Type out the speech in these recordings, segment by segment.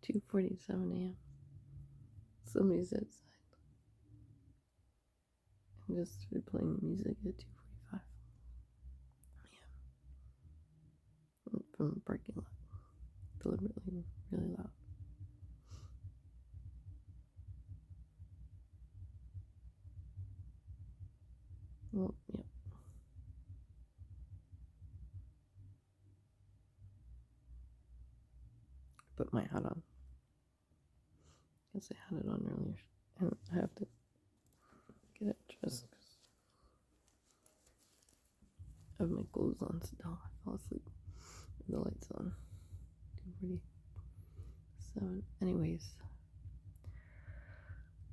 2:47 a.m. Somebody's outside. I just started playing music at 2:45 a.m. from the parking lot. Deliberately really loud. Well, yep. Put my hat on. Guess I had it on earlier. And I have to get it dressed because I have my clothes on still. I fell asleep with the lights on. 2:47. Anyways,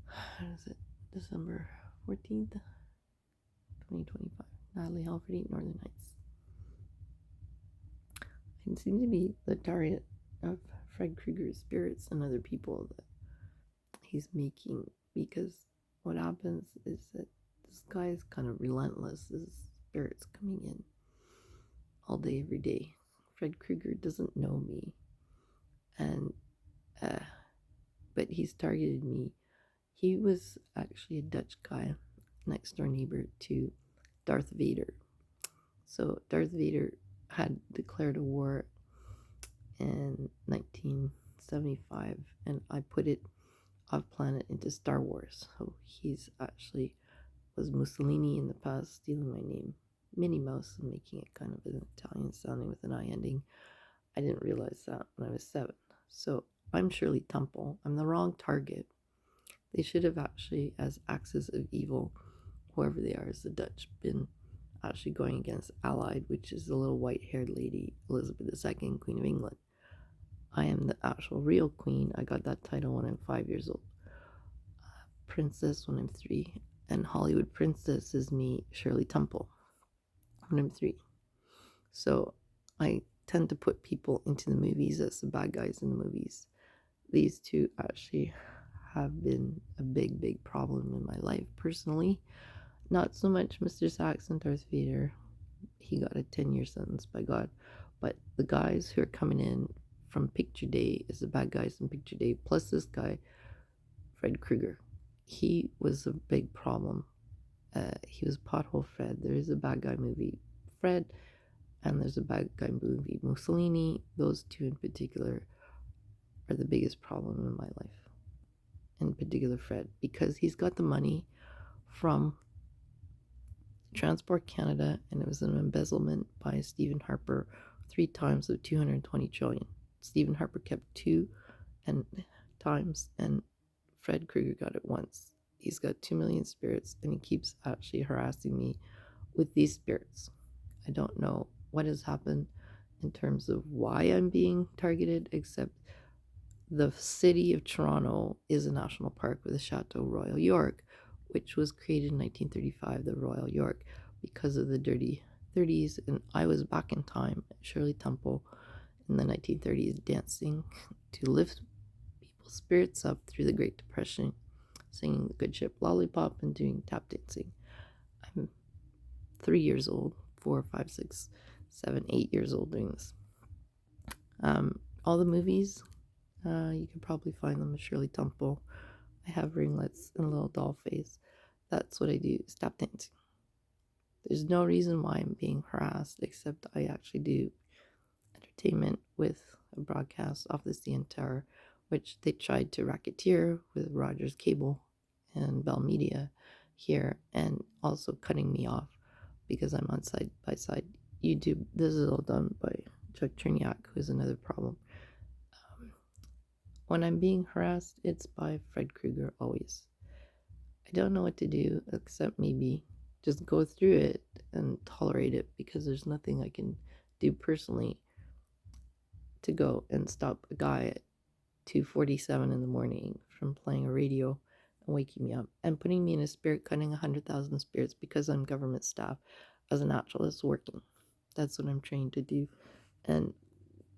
what is it? December 14th, 2025. Natalie, Halford, Northern Heights. I seem to be the target of Fred Krueger's spirits and other people that he's making, because what happens is that this guy is kind of relentless. His spirits coming in all day, every day. Fred Krueger doesn't know me, and but he's targeted me. He was actually a Dutch guy, next door neighbor to Darth Vader. So Darth Vader had declared a war in 1975, and I put it off planet into Star Wars. So he's actually was Mussolini in the past, stealing my name, Minnie Mouse, and making it kind of an Italian sounding with an I ending. I didn't realize that when I was 7. So I'm Shirley Temple. I'm the wrong target. They should have actually, as axis of evil, whoever they are, as the Dutch, been actually going against Allied, which is the little white-haired lady, Elizabeth II, Queen of England. I am the actual real queen. I got that title when I'm 5 years old. Princess when I'm 3. And Hollywood princess is me, Shirley Temple, when I'm 3. So I tend to put people into the movies as the bad guys in the movies. These two actually have been a big problem in my life personally. Not so much Mr. Saxon, Darth Vader. He got a 10-year sentence by God. But the guys who are coming in from Picture Day is the bad guys in Picture Day, plus this guy, Fred Krueger. He was a big problem. He was Pothole Fred. There is a bad guy movie, Fred, and there's a bad guy movie, Mussolini. Those two in particular are the biggest problem in my life. In particular, Fred, because he's got the money from Transport Canada, and it was an embezzlement by Stephen Harper 3 times of 220 trillion. Stephen Harper kept 2 times, and Fred Krueger got it once. He's got 2 million spirits, and he keeps actually harassing me with these spirits. I don't know what has happened in terms of why I'm being targeted, except the city of Toronto is a national park with a Chateau Royal York, which was created in 1935, the Royal York, because of the dirty 30s. And I was back in time, Shirley Temple, in the 1930s, dancing to lift people's spirits up through the Great Depression, singing the Good Ship Lollipop and doing tap dancing. I'm 3 years old, 4, 5, 6, 7, 8 years old doing this. All the movies, you can probably find them with Shirley Temple. I have ringlets and a little doll face. That's what I do, is tap dancing. There's no reason why I'm being harassed, except I actually do entertainment with a broadcast off the CN Tower, which they tried to racketeer with Rogers Cable and Bell Media here, and also cutting me off because I'm on side by side YouTube. This is all done by Chuck Cherniak, who is another problem. When I'm being harassed, it's by Fred Krueger always. I don't know what to do except maybe just go through it and tolerate it, because there's nothing I can do personally to go and stop a guy at 2:47 in the morning from playing a radio and waking me up and putting me in a spirit cutting 100,000 spirits because I'm government staff as a naturalist working. That's what I'm trained to do. And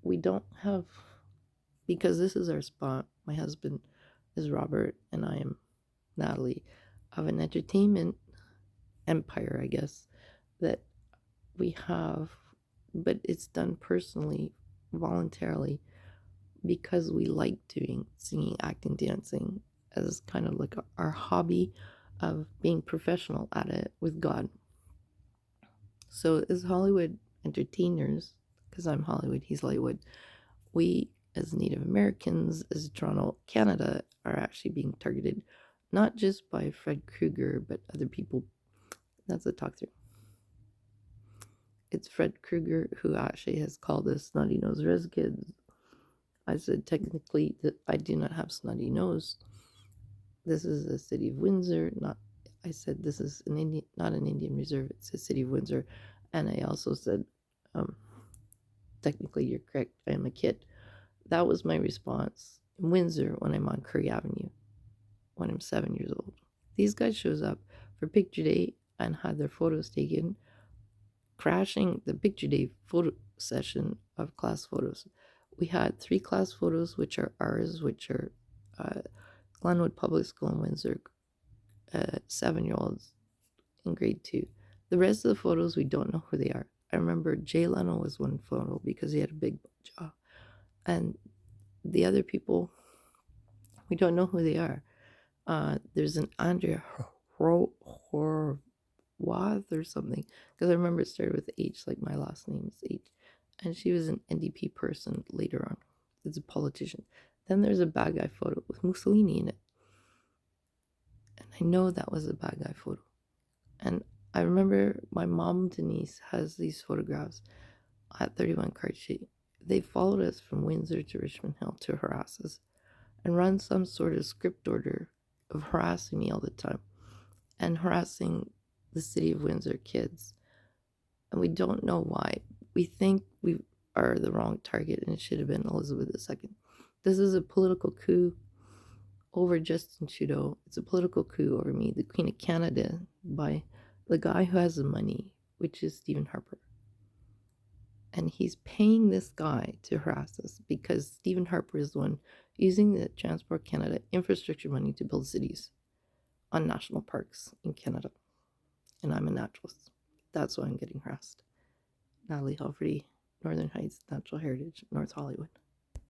we don't have, because this is our spot, my husband is Robert and I am Natalie, of an entertainment empire, I guess, that we have, but it's done personally, voluntarily, because we like doing singing, acting, dancing as kind of like our hobby of being professional at it with God. So as Hollywood entertainers, because I'm Hollywood, he's Hollywood, we as Native Americans, as Toronto, Canada, are actually being targeted not just by Fred Krueger, but other people. That's a talk through. It's Fred Krueger who actually has called us snotty nose res kids. I said technically that I do not have snotty nose. This is the city of Windsor, not. I said this is an Indian, not an Indian reserve. It's the city of Windsor, and I also said, technically you're correct. I am a kid. That was my response in Windsor when I'm on Curry Avenue when I'm 7 years old. These guys shows up for picture day and had their photos taken, crashing the picture day photo session of class photos. We had 3 class photos, which are ours, which are Glenwood Public School in Windsor, 7-year-olds in grade 2. The rest of the photos, we don't know who they are. I remember Jay Leno was one photo because he had a big jaw. And the other people, we don't know who they are. There's an Andrea Horwath or something, because I remember it started with H, like my last name is H. And she was an NDP person later on. It's a politician. Then there's a bad guy photo with Mussolini in it. And I know that was a bad guy photo. And I remember my mom, Denise, has these photographs at 31 Cartier. They followed us from Windsor to Richmond Hill to harass us and run some sort of script order of harassing me all the time and harassing the city of Windsor kids. And we don't know why. We think we are the wrong target and it should have been Elizabeth II. This is a political coup over Justin Trudeau. It's a political coup over me, the Queen of Canada, by the guy who has the money, which is Stephen Harper. And he's paying this guy to harass us because Stephen Harper is the one using the Transport Canada infrastructure money to build cities on national parks in Canada. And I'm a naturalist. That's why I'm getting harassed. Natalie Halferty, Northern Heights Natural Heritage, North Hollywood.